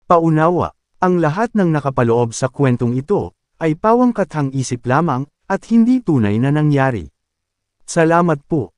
Paunawa, ang lahat ng nakapaloob sa kwentong ito, ay pawangkathang isip lamang, at hindi tunay na nangyari. Salamat po.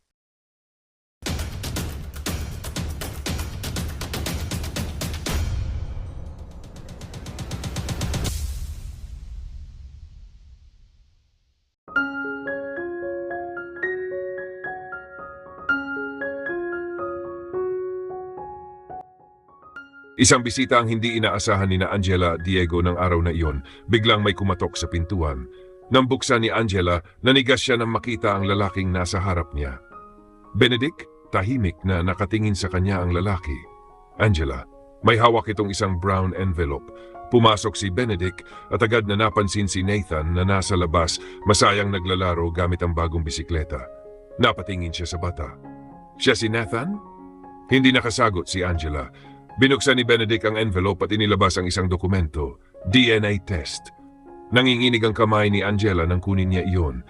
Isang bisita ang hindi inaasahan ni Angela at Diego ng araw na iyon, biglang may kumatok sa pintuan. Nang buksan ni Angela, nanigas siya nang makita ang lalaking nasa harap niya. Benedict, tahimik na nakatingin sa kanya ang lalaki. Angela, may hawak itong isang brown envelope. Pumasok si Benedict at agad na napansin si Nathan na nasa labas, masayang naglalaro gamit ang bagong bisikleta. Napatingin siya sa bata. Siya si Nathan? Hindi nakasagot si Angela. Binuksan ni Benedict ang envelope at inilabas ang isang dokumento, DNA test. Nanginginig ang kamay ni Angela nang kunin niya iyon.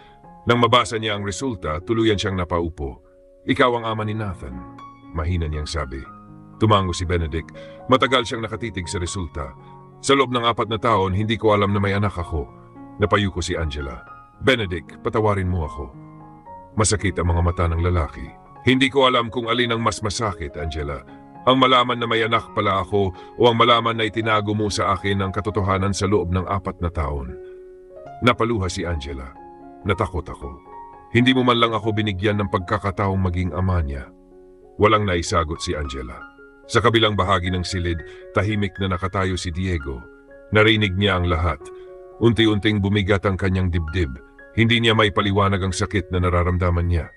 Nang mabasa niya ang resulta, tuluyan siyang napaupo. Ikaw ang ama ni Nathan, mahina niyang sabi. Tumango si Benedict. Matagal siyang nakatitig sa resulta. Sa loob ng 4 na taon, hindi ko alam na may anak ako. Napayuko si Angela. Benedict, patawarin mo ako. Masakit ang mga mata ng lalaki. Hindi ko alam kung alin ang mas masakit, Angela. Ang malaman na may anak pala ako o ang malaman na itinago mo sa akin ang katotohanan sa loob ng 4 na taon. Napaluha si Angela. Natakot ako. Hindi mo man lang ako binigyan ng pagkakataong maging ama niya. Walang naisagot si Angela. Sa kabilang bahagi ng silid, tahimik na nakatayo si Diego. Narinig niya ang lahat. Unti-unting bumigat ang kanyang dibdib. Hindi niya may paliwanag ang sakit na nararamdaman niya.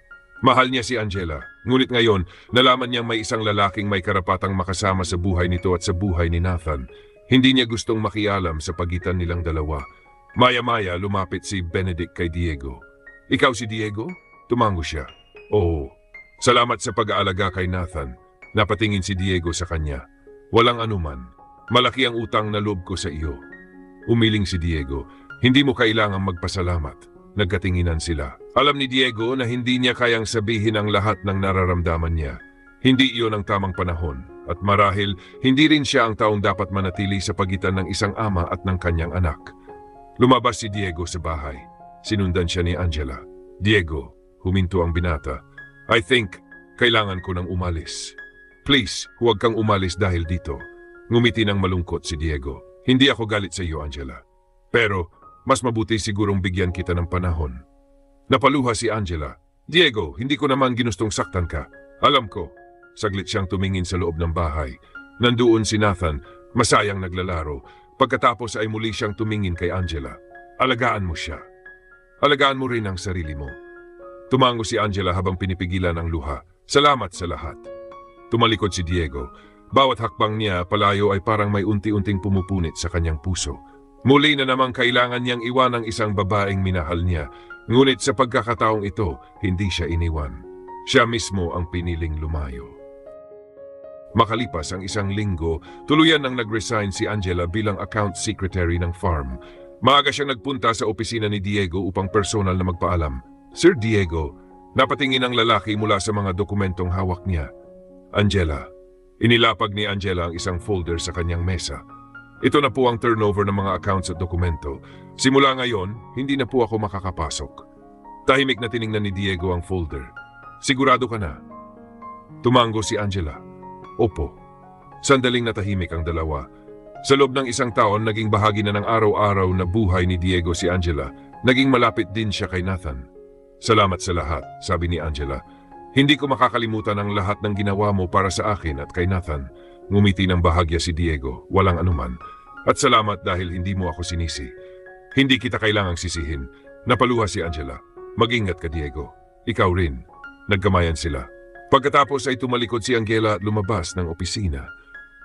Mahal niya si Angela, ngunit ngayon, nalaman niyang may isang lalaking may karapatang makasama sa buhay nito at sa buhay ni Nathan. Hindi niya gustong makialam sa pagitan nilang dalawa. Maya-maya, lumapit si Benedict kay Diego. Ikaw si Diego? Tumango siya. Oo. Salamat sa pag-aalaga kay Nathan. Napatingin si Diego sa kanya. Walang anuman. Malaki ang utang na loob ko sa iyo. Umiling si Diego. Hindi mo kailangang magpasalamat. Nagkatinginan sila. Alam ni Diego na hindi niya kayang sabihin ang lahat ng nararamdaman niya. Hindi iyon ang tamang panahon. At marahil, hindi rin siya ang taong dapat manatili sa pagitan ng isang ama at ng kanyang anak. Lumabas si Diego sa bahay. Sinundan siya ni Angela. Diego, huminto ang binata. I think, kailangan ko nang umalis. Please, huwag kang umalis dahil dito. Ngumiti ng malungkot si Diego. Hindi ako galit sa iyo, Angela. Pero, mas mabuti sigurong bigyan kita ng panahon. Napaluha si Angela. Diego, hindi ko naman ginustong saktan ka. Alam ko. Saglit siyang tumingin sa loob ng bahay. Nandoon si Nathan, masayang naglalaro. Pagkatapos ay muli siyang tumingin kay Angela. Alagaan mo siya. Alagaan mo rin ang sarili mo. Tumango si Angela habang pinipigilan ang luha. Salamat sa lahat. Tumalikod si Diego. Bawat hakbang niya palayo ay parang may unti-unting pumupunit sa kanyang puso. Muli na namang kailangan niyang iwan ang isang babaeng minahal niya. Ngunit sa pagkakataong ito, hindi siya iniwan. Siya mismo ang piniling lumayo. Makalipas ang 1 linggo, tuluyan nang nag-resign si Angela bilang account secretary ng farm. Maaga siyang nagpunta sa opisina ni Diego upang personal na magpaalam. Sir Diego, napatingin ang lalaki mula sa mga dokumentong hawak niya. Angela. Inilapag ni Angela ang isang folder sa kanyang mesa. Ito na po ang turnover ng mga accounts at dokumento. Simula ngayon, hindi na po ako makakapasok. Tahimik na tiningnan ni Diego ang folder. Sigurado ka na? Tumango si Angela. Opo. Sandaling natahimik ang dalawa. Sa loob ng 1 taon, naging bahagi na ng araw-araw na buhay ni Diego si Angela. Naging malapit din siya kay Nathan. Salamat sa lahat, sabi ni Angela. Hindi ko makakalimutan ang lahat ng ginawa mo para sa akin at kay Nathan. Ngumiti ng bahagya si Diego, walang anuman. At salamat dahil hindi mo ako sinisi. Hindi kita kailangang sisihin. Napaluha si Angela. Mag-ingat ka, Diego. Ikaw rin. Nagkamayan sila. Pagkatapos ay tumalikod si Angela at lumabas ng opisina.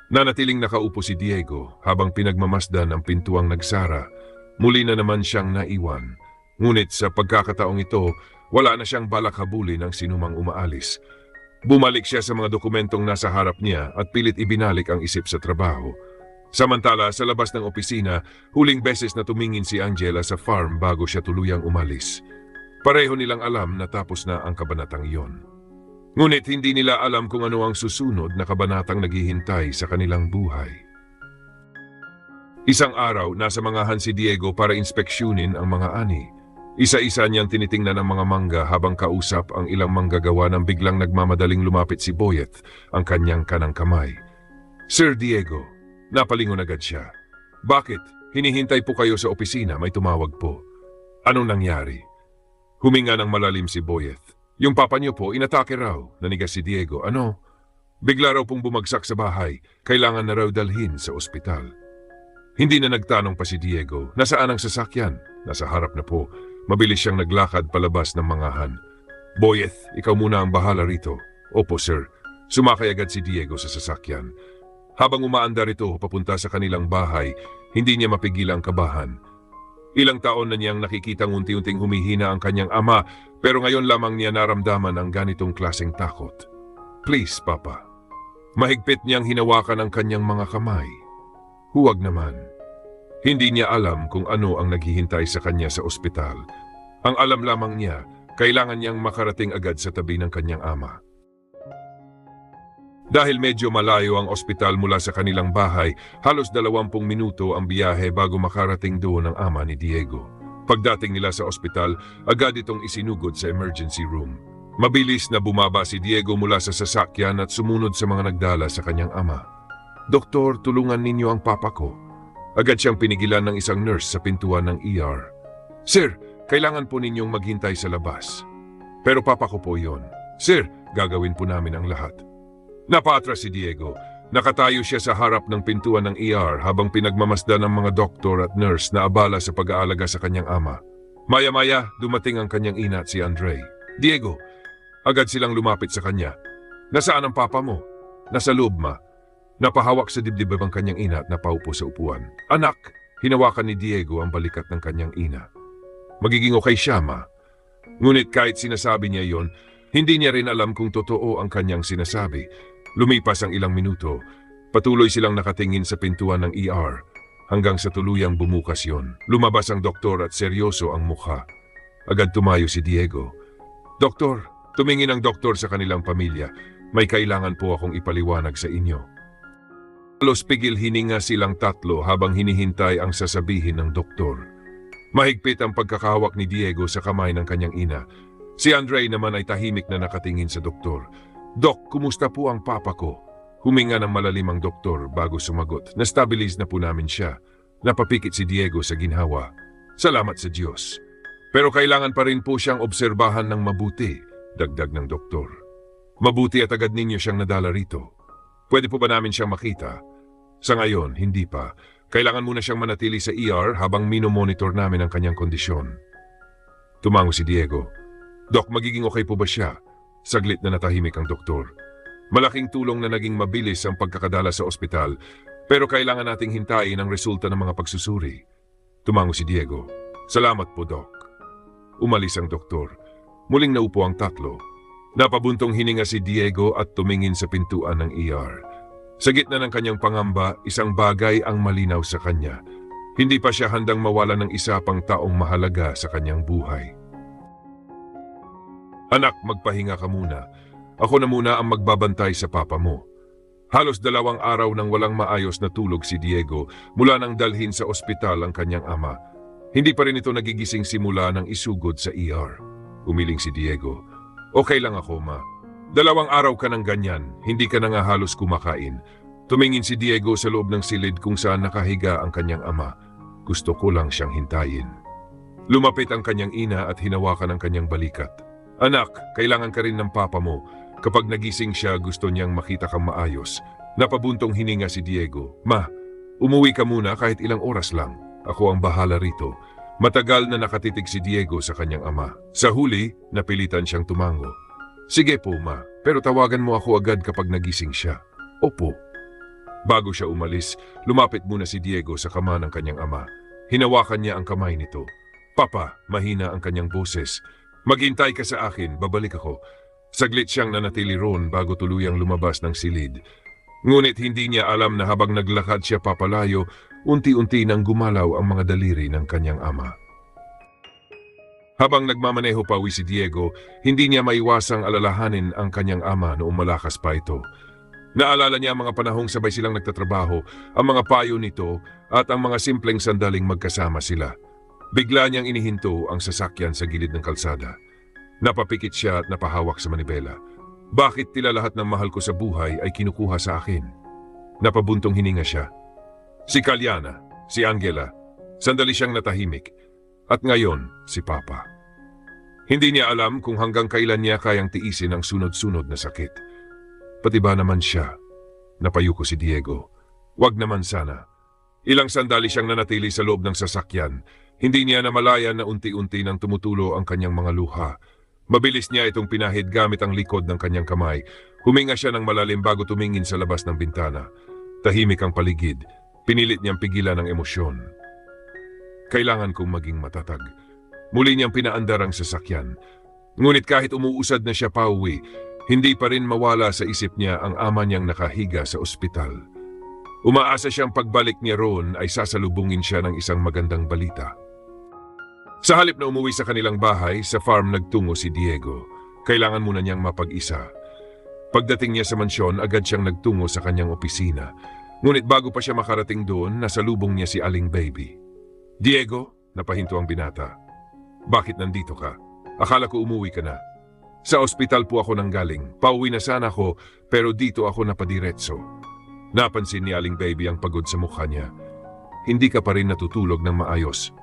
Nanatiling nakaupo si Diego habang pinagmamasdan ang pintuang nagsara. Muli na naman siyang naiwan. Ngunit sa pagkakataong ito, wala na siyang balak habulin ang sinumang umaalis. Bumalik siya sa mga dokumentong nasa harap niya at pilit ibinalik ang isip sa trabaho. Samantala, sa labas ng opisina, huling beses na tumingin si Angela sa farm bago siya tuluyang umalis. Pareho nilang alam na tapos na ang kabanatang iyon. Ngunit hindi nila alam kung ano ang susunod na kabanatang naghihintay sa kanilang buhay. Isang araw, nasa mangahan si Diego para inspeksyunin ang mga ani. Isa-isa niyang tinitingnan ang mga mangga habang kausap ang ilang manggagawa nang biglang nagmamadaling lumapit si Boyet, ang kanyang kanang kamay. Sir Diego, napalingon agad siya. Bakit? Hinihintay po kayo sa opisina, may tumawag po. Anong nangyari? Huminga ng malalim si Boyet. Yung papa niyo po, inatake raw, nanigas si Diego. Ano? Bigla raw pong bumagsak sa bahay, kailangan na raw dalhin sa ospital. Hindi na nagtanong pa si Diego, nasaan ang sasakyan? Nasa harap na po. Mabilis siyang naglakad palabas ng mangahan. Boyet, ikaw muna ang bahala rito. Opo, sir. Sumakay agad si Diego sa sasakyan. Habang umaandar ito papunta sa kanilang bahay, hindi niya mapigil ang kabahan. Ilang taon na niyang nakikitang unti-unting humihina ang kanyang ama, pero ngayon lamang niya naramdaman ang ganitong klaseng takot. Please, Papa. Mahigpit niyang hinawakan ang kanyang mga kamay. Huwag naman. Hindi niya alam kung ano ang naghihintay sa kanya sa ospital. Ang alam lamang niya, kailangan niyang makarating agad sa tabi ng kanyang ama. Dahil medyo malayo ang ospital mula sa kanilang bahay, halos 20 minuto ang biyahe bago makarating doon ang ama ni Diego. Pagdating nila sa ospital, agad itong isinugod sa emergency room. Mabilis na bumaba si Diego mula sa sasakyan at sumunod sa mga nagdala sa kanyang ama. Doktor, tulungan ninyo ang papa ko. Agad siyang pinigilan ng isang nurse sa pintuan ng ER. Sir, kailangan po ninyong maghintay sa labas. Pero papa ko po yon. Sir, gagawin po namin ang lahat. Napaatras si Diego. Nakatayo siya sa harap ng pintuan ng ER habang pinagmamasdan ng mga doktor at nurse na abala sa pag-aalaga sa kanyang ama. Maya-maya, dumating ang kanyang ina at si Andre. Diego, agad silang lumapit sa kanya. Nasaan ang papa mo? Nasa loob, ma. Napahawak sa dibdib ang kanyang ina at napaupo sa upuan. Anak, hinawakan ni Diego ang balikat ng kanyang ina. Magiging okay siya, ma. Ngunit kahit sinasabi niya yon, hindi niya rin alam kung totoo ang kanyang sinasabi. Lumipas ang ilang minuto, patuloy silang nakatingin sa pintuan ng ER hanggang sa tuluyang bumukas yon. Lumabas ang doktor at seryoso ang mukha. Agad tumayo si Diego. Doktor, tumingin ang doktor sa kanilang pamilya. May kailangan po akong ipaliwanag sa inyo. Halos pigil hininga silang tatlo habang hinihintay ang sasabihin ng doktor. Mahigpit ang pagkakahawak ni Diego sa kamay ng kanyang ina. Si Andre naman ay tahimik na nakatingin sa doktor. Dok, kumusta po ang papa ko? Huminga ng malalim ang doktor bago sumagot. Nastabilize na po namin siya. Napapikit si Diego sa ginhawa. Salamat sa Diyos. Pero kailangan pa rin po siyang obserbahan ng mabuti, dagdag ng doktor. Mabuti at agad ninyo siyang nadala rito. Pwede po ba namin siyang makita? Sa ngayon, hindi pa. Kailangan muna siyang manatili sa ER habang minomonitor namin ang kanyang kondisyon. Tumango si Diego. Dok, magiging okay po ba siya? Saglit na natahimik ang doktor. Malaking tulong na naging mabilis ang pagkakadala sa ospital, pero kailangan nating hintayin ang resulta ng mga pagsusuri. Tumango si Diego. Salamat po, Dok. Umalis ang doktor. Muling naupo ang tatlo. Napabuntong hininga si Diego at tumingin sa pintuan ng ER. Sa gitna ng kanyang pangamba, isang bagay ang malinaw sa kanya. Hindi pa siya handang mawala ng isa pang taong mahalaga sa kanyang buhay. Anak, magpahinga ka muna. Ako na muna ang magbabantay sa papa mo. Halos 2 araw nang walang maayos na tulog si Diego mula nang dalhin sa ospital ang kanyang ama. Hindi pa rin ito nagigising simula nang isugod sa ER. Umiling si Diego. Okay lang ako, ma. 2 araw ka ng ganyan, hindi ka na nga halos kumakain. Tumingin si Diego sa loob ng silid kung saan nakahiga ang kanyang ama. Gusto ko lang siyang hintayin. Lumapit ang kanyang ina at hinawakan ang kanyang balikat. Anak, kailangan ka rin ng papa mo. Kapag nagising siya, gusto niyang makita kang maayos. Napabuntong hininga si Diego. Ma, umuwi ka muna kahit ilang oras lang. Ako ang bahala rito. Matagal na nakatitig si Diego sa kanyang ama. Sa huli, napilitan siyang tumango. Sige po, ma, pero tawagan mo ako agad kapag nagising siya. Opo. Bago siya umalis, lumapit muna si Diego sa kama ng kanyang ama. Hinawakan niya ang kamay nito. Papa, mahina ang kanyang boses. Maghintay ka sa akin, babalik ako. Saglit siyang nanatili roon bago tuluyang lumabas ng silid. Ngunit hindi niya alam na habang naglakad siya papalayo, unti-unti nang gumalaw ang mga daliri ng kanyang ama. Habang nagmamaneho pa uwi si Diego, hindi niya maiwasang alalahanin ang kanyang ama noong malakas pa ito. Naalala niya ang mga panahong sabay silang nagtatrabaho, ang mga payo nito at ang mga simpleng sandaling magkasama sila. Bigla niyang inihinto ang sasakyan sa gilid ng kalsada. Napapikit siya at napahawak sa manibela. Bakit tila lahat ng mahal ko sa buhay ay kinukuha sa akin? Napabuntong hininga siya. Si Kalyana, si Angela, sandali siyang natahimik. At ngayon, si Papa. Hindi niya alam kung hanggang kailan niya kayang tiisin ang sunod-sunod na sakit. Pati ba naman siya? Napayuko si Diego. Wag naman sana. Ilang sandali siyang nanatili sa loob ng sasakyan. Hindi niya namalayan na unti-unti nang tumutulo ang kanyang mga luha. Mabilis niya itong pinahid gamit ang likod ng kanyang kamay. Huminga siya ng malalim bago tumingin sa labas ng bintana. Tahimik ang paligid. Pinilit niyang pigilan ang emosyon. Kailangan kong maging matatag. Muli niyang pinaandar ang sasakyan. Ngunit kahit umuusad na siya pauwi, hindi pa rin mawala sa isip niya ang ama niyang nakahiga sa ospital. Umaasa siyang pagbalik niya roon ay sasalubungin siya ng isang magandang balita. Sa halip na umuwi sa kanilang bahay, sa farm nagtungo si Diego. Kailangan muna niyang mapag-isa. Pagdating niya sa mansyon, agad siyang nagtungo sa kanyang opisina. Ngunit bago pa siya makarating doon, nasalubong niya si Aling Baby. Diego, napahinto ang binata. Bakit nandito ka? Akala ko umuwi ka na. Sa ospital po ako nanggaling. Pauwi na sana ako, pero dito ako napadiretso. Napansin ni Aling Baby ang pagod sa mukha niya. Hindi ka pa rin natutulog ng maayos.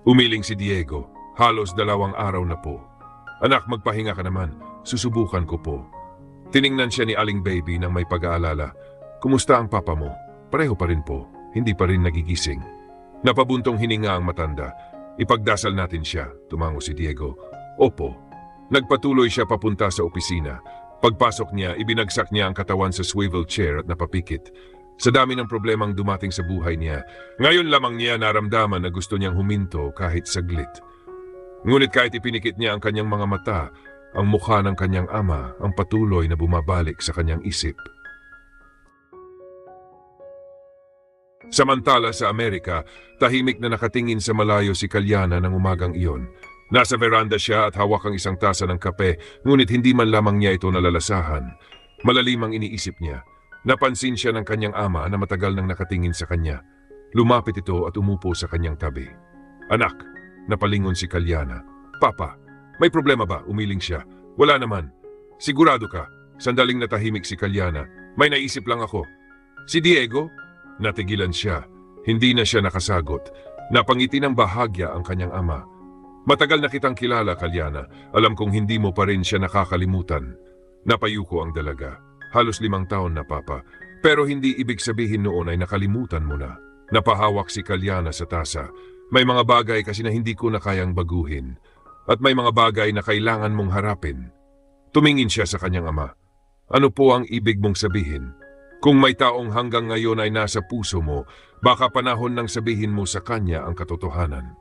Umiling si Diego. Halos 2 araw na po. Anak, magpahinga ka naman. Susubukan ko po. Tiningnan siya ni Aling Baby nang may pag-aalala. Kumusta ang papa mo? Pareho pa rin po. Hindi pa rin nagigising. Napabuntong hininga ang matanda. Ipagdasal natin siya, tumango si Diego. Opo. Nagpatuloy siya papunta sa opisina. Pagpasok niya, ibinagsak niya ang katawan sa swivel chair at napapikit. Sa dami ng problemang dumating sa buhay niya, ngayon lamang niya naramdaman na gusto niyang huminto kahit saglit. Ngunit kahit ipinikit niya ang kanyang mga mata, ang mukha ng kanyang ama ang patuloy na bumabalik sa kanyang isip. Samantala sa Amerika, tahimik na nakatingin sa malayo si Kalyana ng umagang iyon. Nasa veranda siya at hawak ang isang tasa ng kape, ngunit hindi man lamang niya ito nalalasahan. Malalim ang iniisip niya. Napansin siya ng kanyang ama na matagal nang nakatingin sa kanya. Lumapit ito at umupo sa kanyang tabi. Anak, napalingon si Kalyana. Papa, may problema ba? Umiling siya. Wala naman. Sigurado ka? Sandaling natahimik si Kalyana. May naisip lang ako. Si Diego? Natigilan siya. Hindi na siya nakasagot. Napangiti ng bahagya ang kanyang ama. Matagal na kitang kilala, Kalyana. Alam kong hindi mo pa rin siya nakakalimutan. Napayuko ang dalaga. Halos 5 taon na, Papa. Pero hindi ibig sabihin noon ay nakalimutan mo na. Napahawak si Kalyana sa tasa. May mga bagay kasi na hindi ko na kayang baguhin. At may mga bagay na kailangan mong harapin. Tumingin siya sa kanyang ama. Ano po ang ibig mong sabihin? Kung may taong hanggang ngayon ay nasa puso mo, baka panahon nang sabihin mo sa kanya ang katotohanan.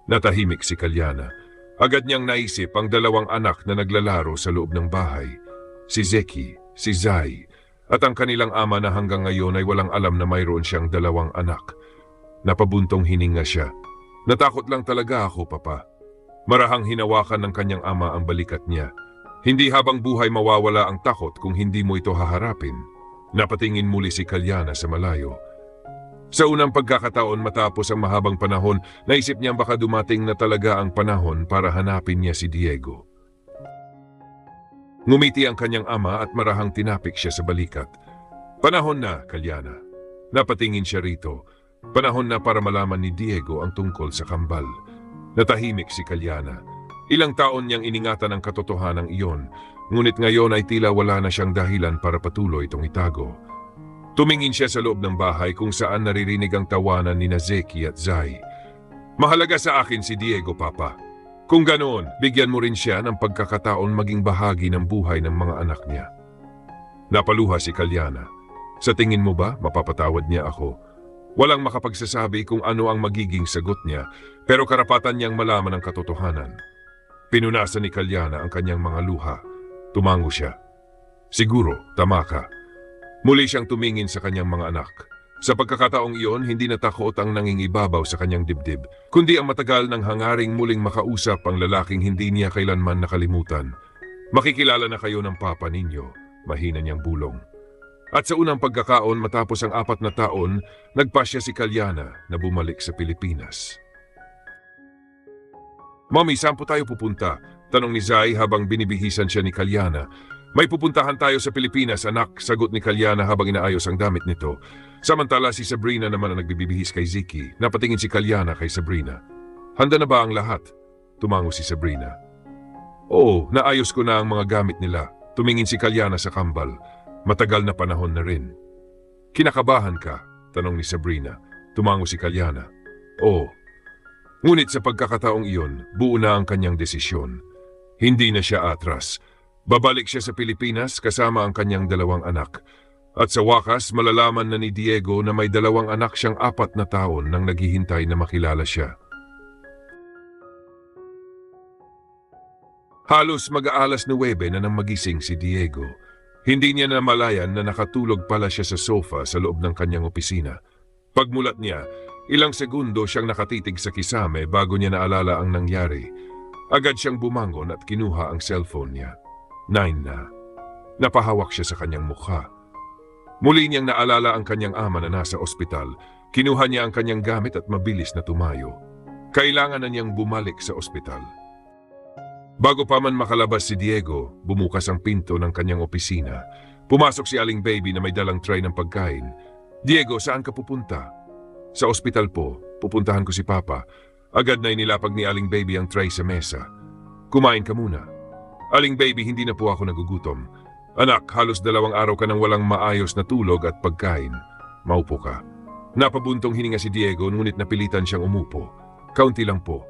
Natahimik si Kalyana. Agad niyang naisip ang 2 anak na naglalaro sa loob ng bahay. Si Zeki, si Zai, at ang kanilang ama na hanggang ngayon ay walang alam na mayroon siyang 2 anak. Napabuntong hininga siya. Natakot lang talaga ako, Papa. Marahang hinawakan ng kanyang ama ang balikat niya. Hindi habang buhay mawawala ang takot kung hindi mo ito haharapin. Napatingin muli si Kalyana sa malayo. Sa unang pagkakataon matapos ang mahabang panahon, naisip niyang baka dumating na talaga ang panahon para hanapin niya si Diego. Ngumiti ang kanyang ama at marahang tinapik siya sa balikat. Panahon na, Kalyana. Napatingin siya rito. Panahon na para malaman ni Diego ang tungkol sa kambal. Natahimik si Kalyana. Ilang taon niyang iningatan ang katotohanan iyon, ngunit ngayon ay tila wala na siyang dahilan para patuloy itong itago. Tumingin siya sa loob ng bahay kung saan naririnig ang tawanan ni Zeki at Zai. Mahalaga sa akin si Diego, Papa. Kung ganoon, bigyan mo rin siya ng pagkakataon maging bahagi ng buhay ng mga anak niya. Napaluha si Kalyana. Sa tingin mo ba, mapapatawad niya ako? Walang makapagsasabi kung ano ang magiging sagot niya, pero karapatan niyang malaman ang katotohanan. Pinunasan ni Kalyana ang kanyang mga luha. Tumango siya. Siguro, tama ka. Muli siyang tumingin sa kanyang mga anak. Sa pagkakataong iyon, hindi natakot ang nangingibabaw sa kanyang dibdib, kundi ang matagal ng hangaring muling makausap ang lalaking hindi niya kailanman nakalimutan. Makikilala na kayo ng papa ninyo, mahina niyang bulong. At sa unang pagkakaon matapos ang 4 na taon, nagpasya si Kalyana na bumalik sa Pilipinas. Mommy, saan po tayo pupunta? Tanong ni Zai habang binibihisan siya ni Kalyana. May pupuntahan tayo sa Pilipinas, anak, sagot ni Kalyana habang inaayos ang damit nito. Samantala si Sabrina naman ang nagbibihis kay Ziki. Napatingin si Kalyana kay Sabrina. Handa na ba ang lahat? Tumango si Sabrina. Oo, naayos ko na ang mga gamit nila. Tumingin si Kalyana sa kambal. Matagal na panahon na rin. Kinakabahan ka? Tanong ni Sabrina. Tumango si Kalyana. Oo. Ngunit sa pagkakataong iyon, buo na ang kanyang desisyon. Hindi na siya atras. Babalik siya sa Pilipinas kasama ang kanyang 2 anak. At sa wakas, malalaman na ni Diego na may 2 anak siyang 4 na taon nang naghihintay na makilala siya. Halos mag-aalas 9 na nang magising si Diego. Hindi niya namalayan na nakatulog pala siya sa sofa sa loob ng kanyang opisina. Pagmulat niya, ilang segundo siyang nakatitig sa kisame bago niya naalala ang nangyari. Agad siyang bumangon at kinuha ang cellphone niya. 9 na. Napahawak siya sa kanyang mukha. Muli niyang naalala ang kanyang ama na nasa ospital. Kinuha niya ang kanyang gamit at mabilis na tumayo. Kailangan na niyang bumalik sa ospital. Bago pa man makalabas si Diego, bumukas ang pinto ng kanyang opisina. Pumasok si Aling Baby na may dalang tray ng pagkain. Diego, saan ka pupunta? Sa ospital po. Pupuntahan ko si Papa. Agad na inilapag ni Aling Baby ang tray sa mesa. Kumain ka muna. Aling Baby, hindi na po ako nagugutom. Anak, halos 2 araw ka nang walang maayos na tulog at pagkain. Maupo ka. Napabuntong hininga si Diego ngunit napilitan siyang umupo. Kaunti lang po.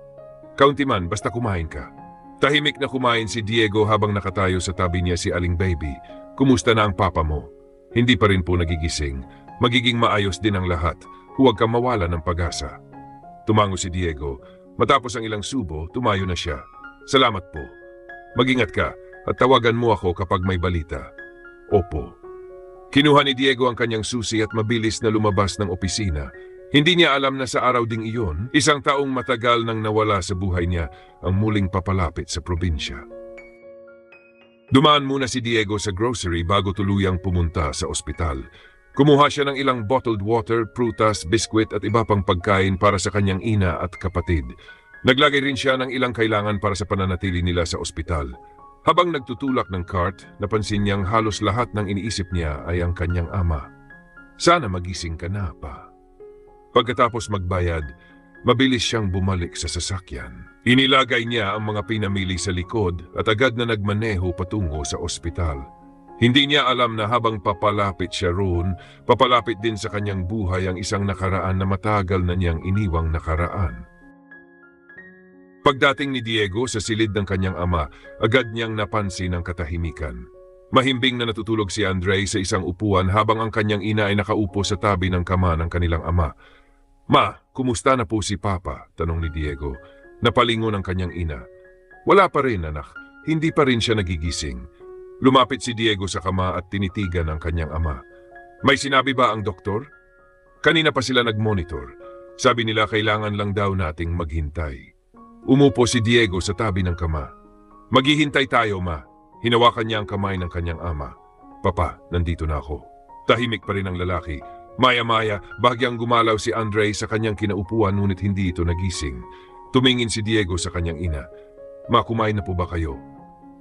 Kaunti man, basta kumain ka. Tahimik na kumain si Diego habang nakatayo sa tabi niya si Aling Baby. Kumusta na ang papa mo? Hindi pa rin po nagigising. Magiging maayos din ang lahat. Huwag kang mawala ng pag-asa. Tumango si Diego. Matapos ang ilang subo, tumayo na siya. Salamat po. Mag-ingat ka at tawagan mo ako kapag may balita. Opo. Kinuha ni Diego ang kanyang susi at mabilis na lumabas ng opisina. Hindi niya alam na sa araw ding iyon, 1 taong matagal nang nawala sa buhay niya ang muling papalapit sa probinsya. Dumaan muna si Diego sa grocery bago tuluyang pumunta sa ospital. Kumuha siya ng ilang bottled water, prutas, biskwit at iba pang pagkain para sa kanyang ina at kapatid. Naglagay rin siya ng ilang kailangan para sa pananatili nila sa ospital. Habang nagtutulak ng cart, napansin niyang halos lahat ng iniisip niya ay ang kanyang ama. Sana magising ka na pa. Pagkatapos magbayad, mabilis siyang bumalik sa sasakyan. Inilagay niya ang mga pinamili sa likod at agad na nagmaneho patungo sa ospital. Hindi niya alam na habang papalapit siya roon, papalapit din sa kanyang buhay ang isang nakaraan na matagal na niyang iniwang nakaraan. Pagdating ni Diego sa silid ng kanyang ama, agad niyang napansin ang katahimikan. Mahimbing na natutulog si Andre sa isang upuan habang ang kanyang ina ay nakaupo sa tabi ng kama ng kanilang ama. Ma, kumusta na po si Papa? Tanong ni Diego. Napalingon ang kanyang ina. Wala pa rin, anak. Hindi pa rin siya nagigising. Lumapit si Diego sa kama at tinitigan ang kanyang ama. May sinabi ba ang doktor? Kanina pa sila nag-monitor. Sabi nila kailangan lang daw nating maghintay. Umupo si Diego sa tabi ng kama. Maghihintay tayo, ma. Hinawakan niya ang kamay ng kanyang ama. Papa, nandito na ako. Tahimik pa rin ang lalaki. Maya-maya, bahagyang gumalaw si Andre sa kanyang kinaupuan ngunit hindi ito nagising. Tumingin si Diego sa kanyang ina. Ma, kumain na po ba kayo?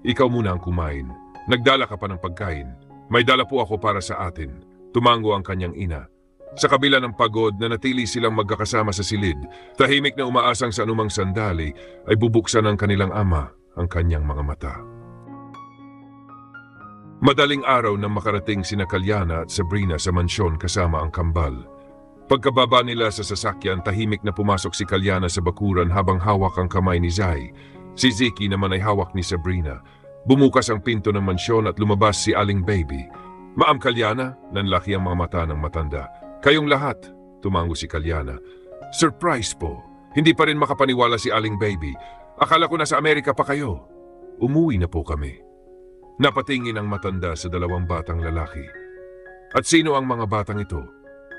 Ikaw muna ang kumain. Nagdala ka pa ng pagkain. May dala po ako para sa atin. Tumango ang kanyang ina. Sa kabila ng pagod na natili silang magkakasama sa silid, tahimik na umaasang sa anumang sandali ay bubuksan ng kanilang ama ang kanyang mga mata. Madaling araw nang makarating sina Kalyana at Sabrina sa mansyon kasama ang kambal. Pagkababa nila sa sasakyan, tahimik na pumasok si Kalyana sa bakuran habang hawak ang kamay ni Zai. Si Ziki naman ay hawak ni Sabrina. Bumukas ang pinto ng mansyon at lumabas si Aling Baby. Maam Kalyana, nanlaki ang mga mata ng matanda. Kayong lahat, tumango si Kalyana. Surprise po. Hindi pa rin makapaniwala si Aling Baby. Akala ko nasa Amerika pa kayo. Umuwi na po kami. Napatingin ang matanda sa 2 batang lalaki. At sino ang mga batang ito?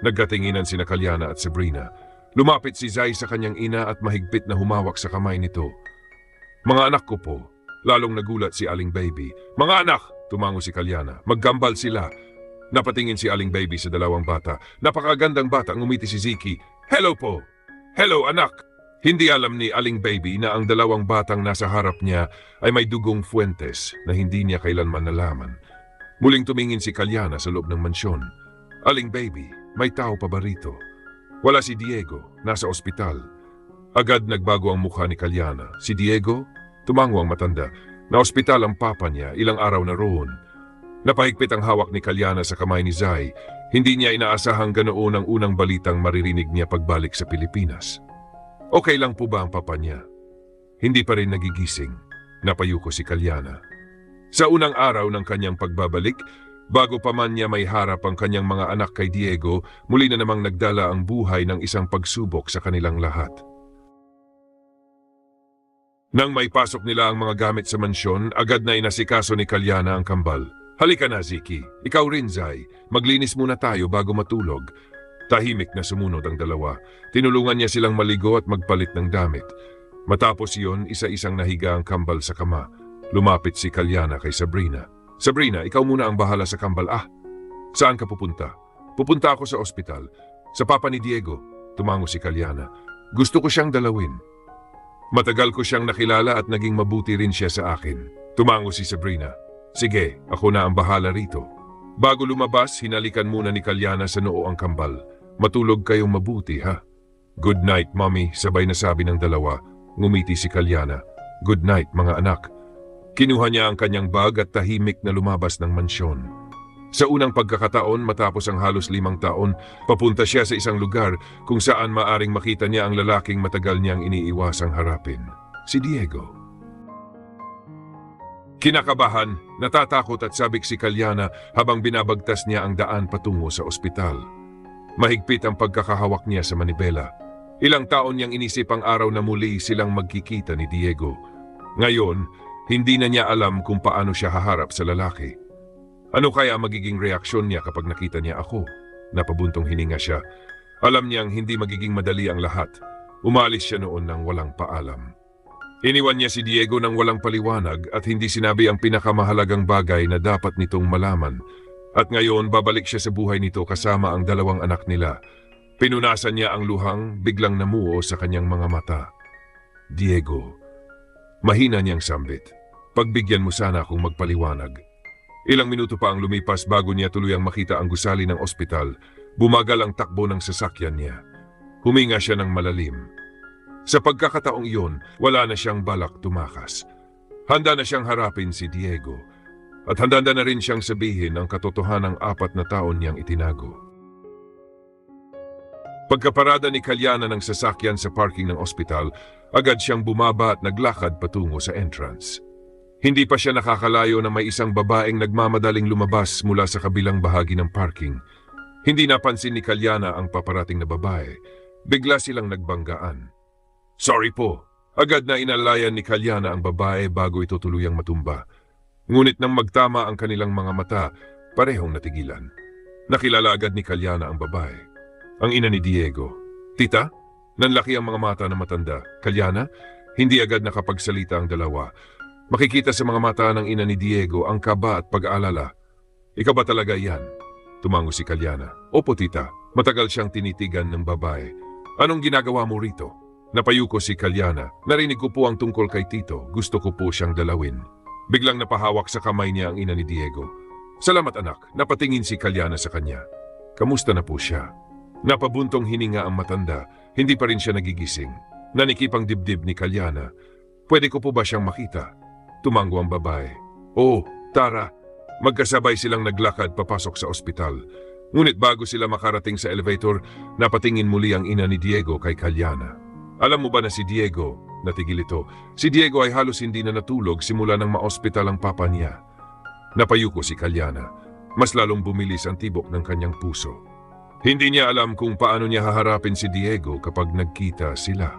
Nagkatinginan sina Kalyana at Sabrina. Lumapit si Zai sa kanyang ina at mahigpit na humawak sa kamay nito. Mga anak ko po. Lalong nagulat si Aling Baby. Mga anak, tumango si Kalyana. Maggambal sila. Napatingin si Aling Baby sa dalawang bata. Napakagandang bata, ngumiti si Ziki. Hello po! Hello anak! Hindi alam ni Aling Baby na ang dalawang batang nasa harap niya ay may dugong fuentes na hindi niya kailanman nalaman. Muling tumingin si Kalyana sa loob ng mansyon. Aling Baby, may tao pa ba rito? Wala si Diego, nasa ospital. Agad nagbago ang mukha ni Kalyana. Si Diego? Tumango ang matanda. Na ospital ang papa niya, ilang araw na roon. Napahigpit ang hawak ni Kalyana sa kamay ni Zai. Hindi niya inaasahang ganoon ang unang balitang maririnig niya pagbalik sa Pilipinas. Okay lang po ba ang papa niya? Hindi pa rin nagigising. Napayuko si Kalyana. Sa unang araw ng kanyang pagbabalik, bago pa man niya may harap ang kanyang mga anak kay Diego, muli na namang nagdala ang buhay ng isang pagsubok sa kanilang lahat. Nang may pasok nila ang mga gamit sa mansyon, agad na inasikaso ni Kalyana ang kambal. Halika na, Ziki. Ikaw rin, Zai. Maglinis muna tayo bago matulog. Tahimik na sumunod ang dalawa. Tinulungan niya silang maligo at magpalit ng damit. Matapos iyon, isa-isang nahiga ang kambal sa kama. Lumapit si Kalyana kay Sabrina. Sabrina, ikaw muna ang bahala sa kambal. Saan ka pupunta? Pupunta ako sa ospital. Sa papa ni Diego. Tumango si Kalyana. Gusto ko siyang dalawin. Matagal ko siyang nakilala at naging mabuti rin siya sa akin. Tumango si Sabrina. Sige, ako na ang bahala rito. Bago lumabas, hinalikan muna ni Kalyana sa noo ang kambal. Matulog kayong mabuti, ha? Good night, mommy, sabay na sabi ng dalawa. Ngumiti si Kalyana. Good night, mga anak. Kinuha niya ang kanyang bag at tahimik na lumabas ng mansyon. Sa unang pagkakataon, matapos ang halos 5 taon, papunta siya sa isang lugar kung saan maaring makita niya ang lalaking matagal niyang iniiwasang harapin, si Diego. Kinakabahan, natatakot at sabik si Kalyana habang binabagtas niya ang daan patungo sa ospital. Mahigpit ang pagkakahawak niya sa manibela. Ilang taon niyang inisip ang araw na muli silang magkikita ni Diego. Ngayon, hindi na niya alam kung paano siya haharap sa lalaki. Ano kaya magiging reaksyon niya kapag nakita niya ako? Napabuntong hininga siya. Alam niyang hindi magiging madali ang lahat. Umalis siya noon nang walang paalam. Iniwan niya si Diego nang walang paliwanag at hindi sinabi ang pinakamahalagang bagay na dapat nitong malaman. At ngayon babalik siya sa buhay nito kasama ang 2 anak nila. Pinunasan niya ang luhang biglang namuo sa kanyang mga mata. Diego, mahina niyang sambit. Pagbigyan mo sana akong magpaliwanag. Ilang minuto pa ang lumipas bago niya tuluyang makita ang gusali ng ospital. Bumagal ang takbo ng sasakyan niya. Huminga siya ng malalim. Sa pagkakataong iyon, wala na siyang balak tumakas. Handa na siyang harapin si Diego. At handa na rin siyang sabihin ang katotohanang 4 na taon niyang itinago. Pagkaparada ni Kalyana ng sasakyan sa parking ng ospital, agad siyang bumaba at naglakad patungo sa entrance. Hindi pa siya nakakalayo na may isang babaeng nagmamadaling lumabas mula sa kabilang bahagi ng parking. Hindi napansin ni Kalyana ang paparating na babae. Bigla silang nagbanggaan. Sorry po. Agad na inalayan ni Kalyana ang babae bago ito tuluyang matumba. Ngunit nang magtama ang kanilang mga mata, parehong natigilan. Nakilala agad ni Kalyana ang babae. Ang ina ni Diego. Tita? Nanlaki ang mga mata ng matanda. Kalyana? Hindi agad nakapagsalita ang dalawa. Makikita sa mga mata ng ina ni Diego ang kaba at pag-aalala. Ikaw ba talaga yan? Tumango si Kalyana. Opo, tita. Matagal siyang tinitigan ng babae. Anong ginagawa mo rito? Napayuko si Kalyana. Narinig ko po ang tungkol kay Tito. Gusto ko po siyang dalawin. Biglang napahawak sa kamay niya ang ina ni Diego. Salamat anak. Napatingin si Kalyana sa kanya. Kamusta na po siya? Napabuntong hininga ang matanda. Hindi pa rin siya nagigising. Nanikip ang dibdib ni Kalyana. Pwede ko po ba siyang makita? Tumango ang babae. Oo, tara. Magkasabay silang naglakad papasok sa ospital. Ngunit bago sila makarating sa elevator, napatingin muli ang ina ni Diego kay Kalyana. Alam mo ba na si Diego? Natigil ito. Si Diego ay halos hindi na natulog simula nang ma-ospital ang papa niya. Napayuko si Kalyana. Mas lalong bumilis ang tibok ng kanyang puso. Hindi niya alam kung paano niya haharapin si Diego kapag nagkita sila.